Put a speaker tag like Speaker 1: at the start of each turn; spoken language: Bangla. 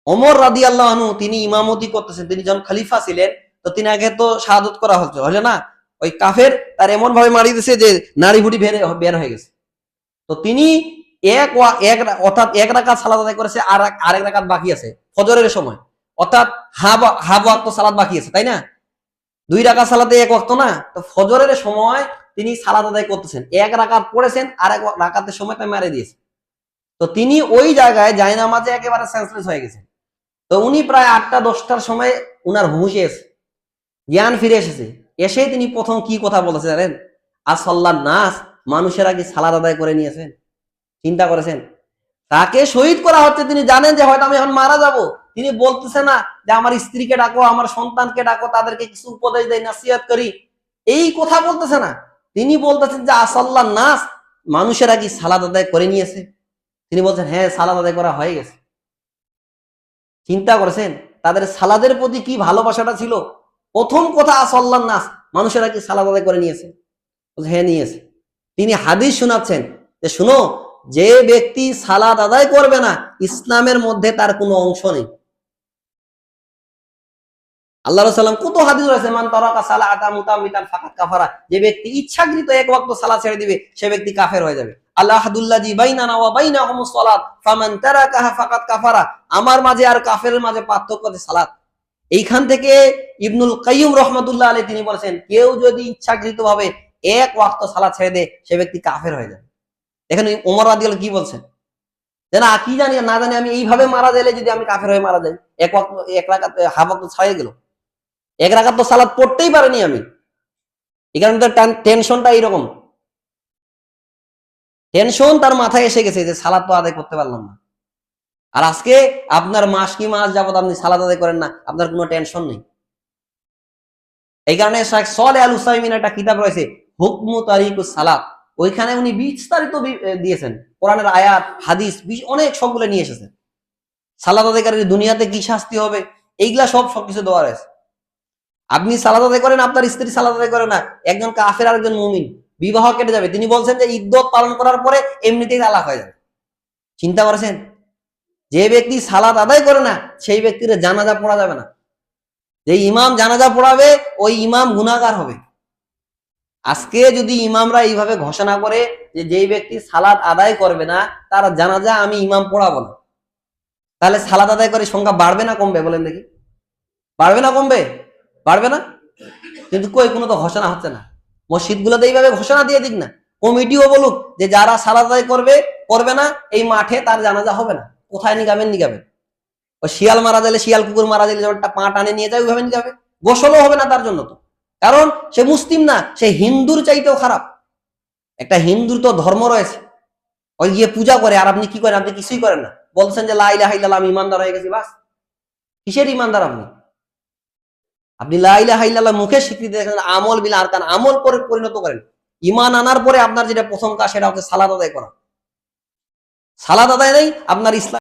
Speaker 1: ওমর রাদিয়াল্লাহু আনহু তিনি ইমামতি করতেছেন, তিনি যখন খলিফা ছিলেন, তো তিনি আগে তো শাহাদত করা হলো না, ওই কাফের তার এমন ভাবে মারি দিয়েছে যে নারী ভুড়ি বের হয়ে গেছে। তো তিনি অর্থাৎ এক রাকাত সালাত আদায় করেছে, আর আরেক রাকাত বাকি আছে ফজরের সময়, অর্থাৎ হাফ ওয়াক্ত সালাত বাকি আছে, তাই না? 2 রাকাত সালাতে 1 ওয়াক্ত না, তো ফজরের সময় তিনি সালাত আদায় করতেছেন, 1 রাকাত পড়েছেন, আর 1 রাকাতের সময় তাই মেরে দিয়েছে। তো তিনি ওই জায়গায় জায়নামাজে একেবারে সেন্সলেস হয়ে গেছেন। তো উনি প্রায় 8টা-10টার সময় উনার হুঁশ এসেছে, জ্ঞান ফিরে এসেছে। এসে তিনি প্রথম কি কথা বলেছে জানেন? আসল্লাহ নাস, মানুষেরা কি সালাত আদায় করে নিয়েছেন? চিন্তা করেছেন? তাকে শহীদ করা হচ্ছে, তিনি জানেন যে হয়তো আমি এখন মারা যাব। তিনি বলতেছে না যে আমার স্ত্রীকে ডাকো, আমার সন্তানকে ডাকো, তাদেরকে কিছু উপদেশ দেই, নাসিহত করি, এই কথা বলতেছে না। তিনি বলতেছেন যে আসল্লাহ নাস, মানুষেরা কি সালাত আদায় করে নিয়েছে? তিনি বলছেন হ্যাঁ, সালাত আদায় করা হয়ে গেছে। চিন্তা করেছেন তাদের সালাদের প্রতি কি ভালোবাসাটা ছিল? প্রথম কথা আসল্লাহ নাস, মানুষেরা কি সালাত আদায় করে নিয়েছে? হ্যাঁ নিয়েছে। তিনি হাদিস শোনাচ্ছেন যে শুনো, যে ব্যক্তি সালাত আদায় করবে না, ইসলামের মধ্যে তার কোনো অংশ নেই। আল্লাহ রাসূল সাল্লাল্লাহু আলাইহি ওয়াসাল্লাম কত হাদিস রয়েছে, মান তারাকা সালাতা মুতামিতান ফাকাত কাফারা, যে ব্যক্তি ইচ্ছাকৃত 1 ওয়াক্ত সালাত ছেড়ে দিবে, সে ব্যক্তি কাফের হয়ে যাবে। আল্লাহ হাদুল্লাযী বাইনানা ওয়া বাইনাহুমুস সালাত ফামান তারাকাহা ফাকাত কাফারা, আমার মাঝে আর কাফেরের মাঝে পার্থক্য হচ্ছে সালাত। এইখান থেকে ইবনুল কাইয়্যিম রাহমাতুল্লাহ আলাইহি তিনি বলেছেন, কেউ যদি ইচ্ছাকৃতভাবে 1 ওয়াক্ত সালাত ছেড়ে দেয়, সে ব্যক্তি কাফের হয়ে যাবে। এখানে ওমর রাদিয়াল্লাহু কি বলছেন যে না, কি জানি না জানি আমি এইভাবে মারা গেলে যদি আমি কাফের হয়ে মারা যাই, 1 ওয়াক্ত 1 রাকাত হাফ ওয়াক্ত ছাড়িয়ে গেল, 1 রাকাত তো সালাত পড়তেই পারিনি আমি। এই কারণে তো টেনশনটা এইরকম, টেনশন তার মাথায় এসে গেছে যে সালাত তো আদায় করতে পারলাম না। আর আজকে আপনার মাস কি মাস যাবত আপনি সালাত আদায় করেন না, আপনার কোনো টেনশন নেই। এই কারণে শাইখ সালেহ আল উসাইমিন একটা কিতাব রয়েছে হুকমু তারিকুস সালাত, ওইখানে উনি বিস্তারিত দিয়েছেন, কোরআনের আয়াত হাদিস অনেক সবগুলো নিয়ে এসেছেন। সালাত আদায়কারীর দুনিয়াতে কি শাস্তি হবে, এইগুলা সবকিছু দেওয়া রয়েছে। আপনি সালাত আদায় করেন, আপনার স্ত্রী সালাত আদায় করে না, একজন কাফের আর একজন মুমিন, বিবাহ কেটে যাবে। তিনি বলছেন যে ইদ্দত পালন করার পরে এমনিতেই তালাক হয়ে যাবে। চিন্তা করেছেন? যে ব্যক্তি সালাত আদায় করে না, সেই ব্যক্তির জানাজা পড়া যাবে না। যে ইমাম জানাজা পড়াবে, ওই ইমাম গুনাহগার হবে। আজকে যদি ইমামরা এইভাবে ঘোষণা করে যে যেই ব্যক্তি সালাত আদায় করবে না, তার জানাজা আমি ইমাম পড়াবো না, তাহলে সালাত আদায় করে সংখ্যা বাড়বে না কমবে? বলেন দেখি, বাড়বে না কমবে? বাড়বে না। কিন্তু কই, কোনো তো ঘোষণা হচ্ছে না। মসজিদগুলোতে এইভাবে ঘোষণা দিয়ে দিক না, কমিটিও বলুক যে যারা সালাত আদায় করবে না, এই মাঠে তার জানাজা হবে না। কোথায় নিগাবেন? ও শিয়াল মারা গেলে, শিয়াল কুকুর মারা গেলে যেমন পা টানে নিয়ে যায়, ওইভাবে নিগাবে। গোসলও হবে না তার জন্য, তো কারণ সে মুসলিম না, সে হিন্দুর চাইতেও খারাপ। একটা হিন্দুর তো ধর্ম রয়েছে, ওই গিয়ে পূজা করে, আর আপনি কি করেন? আপনি কিছুই করেন না, বলছেন যে লা ইলাহা ইল্লাল্লাহ, আমি ইমানদার হয়ে গেছি, বাস। কিসের ইমানদার আপনি? আপনি লা ইলাহা ইল্লাল্লাহ মুখে স্বীকৃতি দেখেন, আমল বিল আরকান, আমল করে পরিণত করেন। ঈমান আনার পরে আপনার যেটা প্রথম কাজ, সেটা হচ্ছে সালাত আদায় করা। সালাত আদায় নেই, আপনার ইসলাম